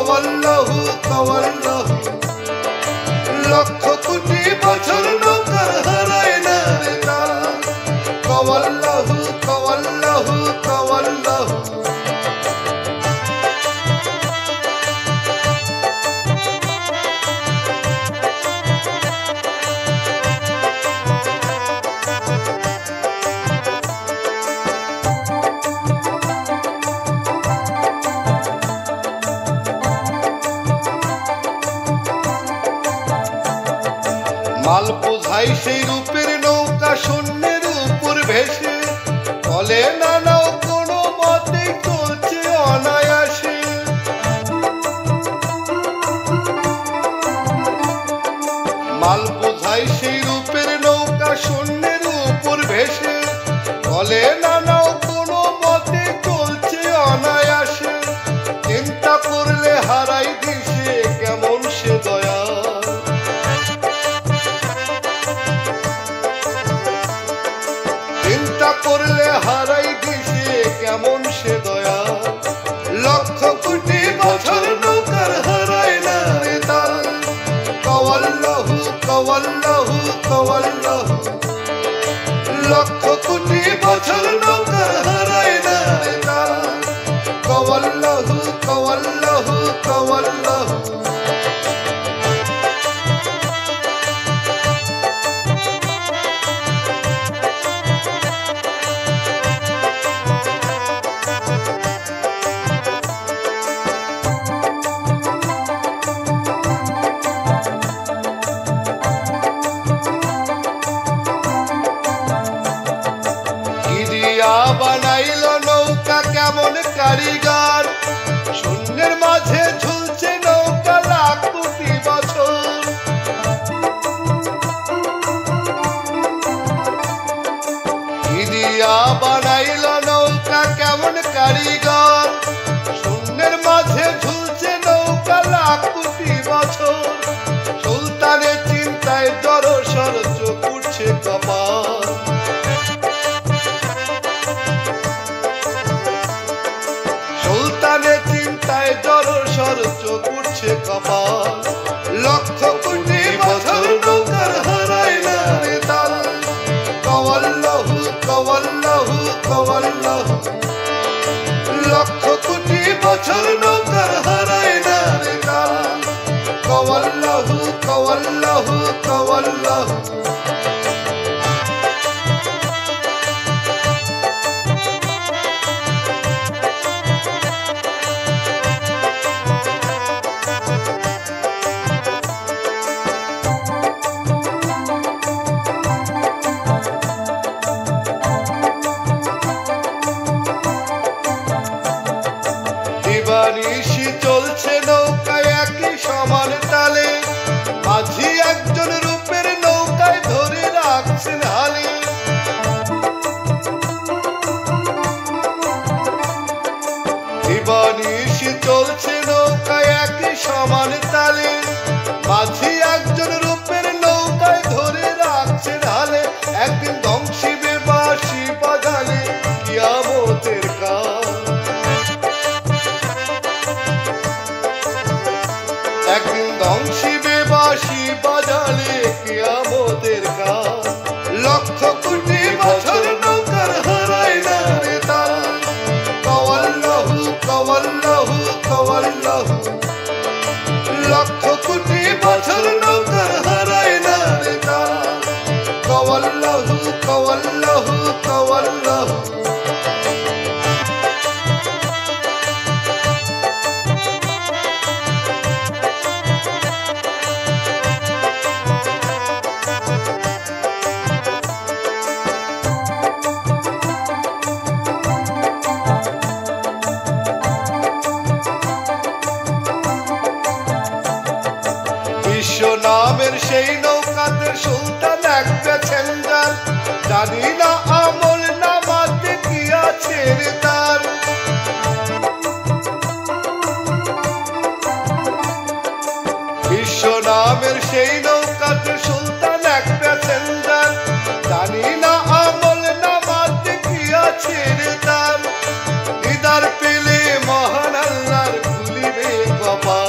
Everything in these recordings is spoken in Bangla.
কওয়াল্লাহু কওয়াল্লাহু লক্ষ কোটি বছর নৌকা হারায় না রে তাল কওয়াল্লাহু কওয়াল্লাহু কওয়াল্লাহু মাল বোঝাই সেই রূপের নৌকা শূন্যের উপর ভেসে চলে না নাও কোনো মতে চলছে অনায়াসে মাল বোঝাই সেই রূপের নৌকা শূন্যের উপর ভেসে চলে না নাও কোনো মতে চলছে অনায়াসে চিন্তা করলে হারাই দিশে কেমন সে দয়া করলে হারাই দিশে কেমন সে দয়া লক্ষ কোটি বছর নৌকার হারায় না রে তাল কওয়াল্লাহু কওয়াল্লাহু কওয়াল্লাহু লক্ষ কোটি বছর নৌকার হারায় না রে তাল কওয়াল্লাহু কওয়াল্লাহু কওয়াল্লাহু বানাইল নৌকা কেমন কারিগর শূন্যের মাঝে ঝুলছে নৌকা লাখ কোটি বছর দিয়া বানাইল নৌকা কেমন কারিগর শূন্যের মাঝে ঝুলছে নৌকা লাখ কোটি বছর সুলতানের চিন্তায় জড়সড় চোখ উঠছে কপাল সুলতানের চিন্তায় জড়সড় চোখ উঠছে কপাল লক্ষ কোটি বছর নৌকার হারায় না রে তাল কওয়াল্লাহু কওয়াল্লাহু কওয়াল্লাহু লক্ষ কোটি বছর নৌকার হারায় না রে তাল কওয়াল্লাহু কওয়াল্লাহু কওয়াল্লাহু দিবানিশি চলছে নৌকায় একই সমান তালে মাঝি একজন রূপের নৌকায় ধরে রাখছেন হালে দিবানিশি চলছে নৌকায় একই সমান তালে মাঝি একজন রূপের নৌকায় ধরে রাখছেন হালে একদিন ধ্বংসিবে বাঁশি বাজালে কিয়ামতের কাল একদিন ধ্বংসিবে বাঁশি বাজালে কিয়ামতের কাল লক্ষ কোটি বছর নৌকার হারায় না রে তাল কওয়াল্লাহু কওয়াল্লাহু কওয়াল্লাহু লক্ষ কোটি বছর নৌকার হারায় না রে তাল কওয়াল্লাহু কওয়াল্লাহু কওয়াল্লাহু বিশ্ব নামের সেই নৌকাতে সুলতান এক প্যাসেঞ্জার জানি না আমল নামাতে কি আছে রে তার বিশ্ব নামের সেই নৌকাতে সুলতান এক প্যাসেঞ্জার জানি না আমল নামাতে কি আছে রে তার দিদার পেলে মহান আল্লাহর খুলিবে কপাল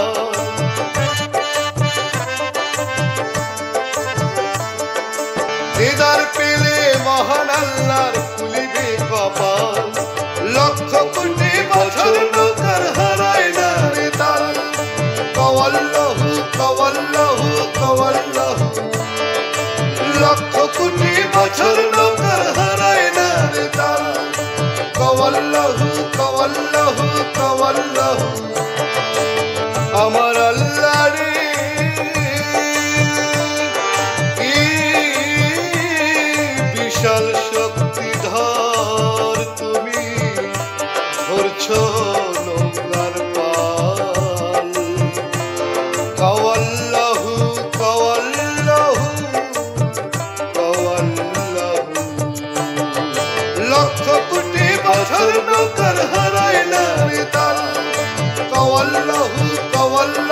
কওয়াল্লাহু কওয়াল্লাহু লক্ষ কোটি বছর নৌকার হারায় না রে তাল কওয়াল্লাহু কওয়াল্লাহু কওয়াল্লাহু আমার আল্লাহ রে কি বিশাল শক্তিধর তুমি ধরছো নৌকার পাল কওয়াল্লাহু কওয়াল্লাহু কওয়াল্লাহু লক্ষ কোটি বছর নৌকার হারায় না রে তাল কওয়াল্লাহু কওয়াল্লাহু